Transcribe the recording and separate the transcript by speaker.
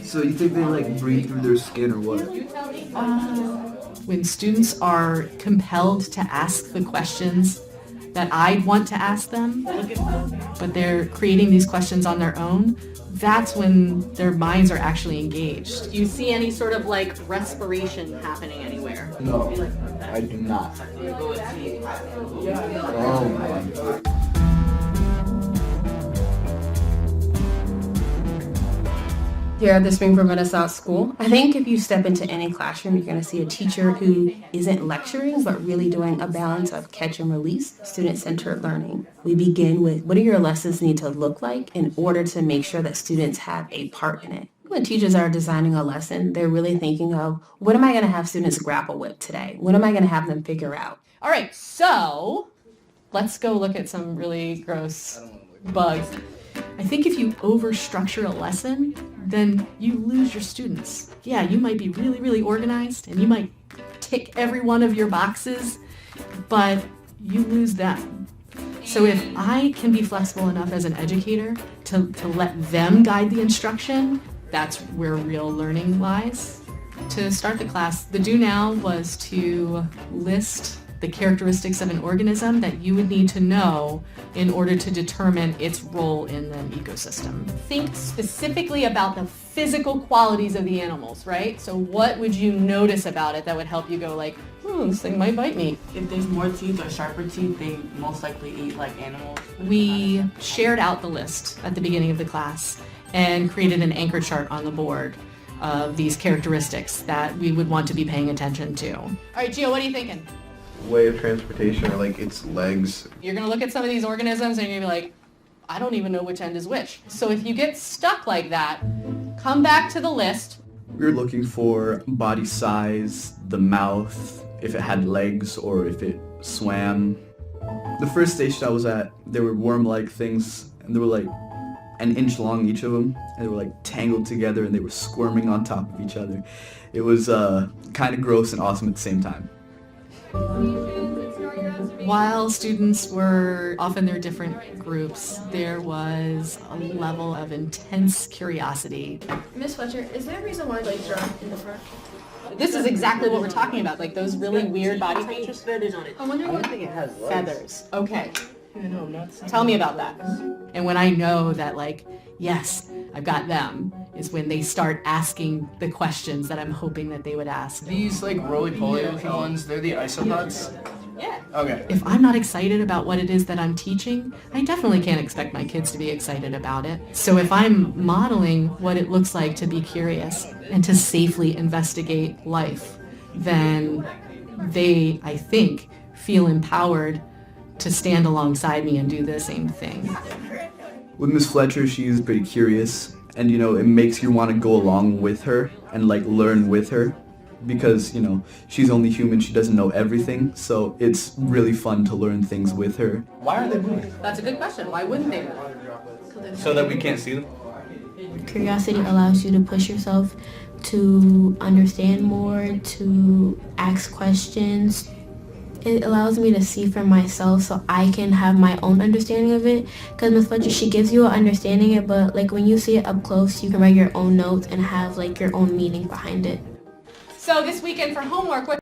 Speaker 1: So you think they like breathe through their skin or what?
Speaker 2: When students are compelled to ask the questions that I want to ask them, but they're creating these questions on their own, that's when their minds are actually engaged.
Speaker 3: Do you see any sort of like respiration happening anywhere?
Speaker 1: No, I do not. Oh my.
Speaker 4: Here at the Springfield Renaissance School, I think if you step into any classroom, you're going to see a teacher who isn't lecturing, but really doing a balance of catch and release, student-centered learning. We begin with what do your lessons need to look like in order to make sure that students have a part in it. When teachers are designing a lesson, they're really thinking of what am I going to have students grapple with today? What am I going to have them figure out?
Speaker 2: All right, so let's go look at some really gross bugs. I think if you overstructure a lesson, then you lose your students. Yeah, you might be really, really organized and you might tick every one of your boxes, but you lose them. So if I can be flexible enough as an educator to let them guide the instruction, that's where real learning lies. To start the class, the do now was to list the characteristics of an organism that you would need to know in order to determine its role in an ecosystem. Think specifically about the physical qualities of the animals, right? So what would you notice about it that would help you go like, this thing might bite me?
Speaker 5: If there's more teeth or sharper teeth, they most likely eat like animals.
Speaker 2: We shared out the list at the beginning of the class and created an anchor chart on the board of these characteristics that we would want to be paying attention to. All right, Gio, what are you thinking?
Speaker 1: Way of transportation or like its legs.
Speaker 2: You're going to look at some of these organisms and you're going to be like, I don't even know which end is which. So if you get stuck like that, come back to the list.
Speaker 6: We were looking for body size, the mouth, if it had legs or if it swam. The first station I was at, there were worm-like things and they were like an inch long each of them, and they were like tangled together and they were squirming on top of each other. It was kind of gross and awesome at the same time.
Speaker 2: While students were off in their different groups, there was a level of intense curiosity.
Speaker 7: Miss Fletcher, is there a reason why legs are in the front?
Speaker 2: This is exactly what we're talking about, like those really weird body features.
Speaker 5: Feathers on it.
Speaker 7: I'm wondering what
Speaker 5: think it has legs.
Speaker 2: Feathers. Okay. Tell me about that. And when I know that like, yes, I've got them, is when they start asking the questions that I'm hoping that they would ask.
Speaker 8: These like roly-poly looking ones, they're the isopods?
Speaker 2: Yeah.
Speaker 8: Okay.
Speaker 2: If I'm not excited about what it is that I'm teaching, I definitely can't expect my kids to be excited about it. So if I'm modeling what it looks like to be curious and to safely investigate life, then they, I think, feel empowered to stand alongside me and do the same thing.
Speaker 6: With Miss Fletcher, she's pretty curious, and it makes you want to go along with her and like learn with her, because she's only human, she doesn't know everything, so it's really fun to learn things with her.
Speaker 8: Why are they moving?
Speaker 2: That's a good question. Why wouldn't they move?
Speaker 8: So that we can't see them?
Speaker 7: Curiosity allows you to push yourself to understand more, to ask questions. It allows me to see for myself so I can have my own understanding of it. Because Ms. Fletcher, she gives you an understanding of it, but like when you see it up close, you can write your own notes and have like your own meaning behind it.
Speaker 2: So this weekend for homework, what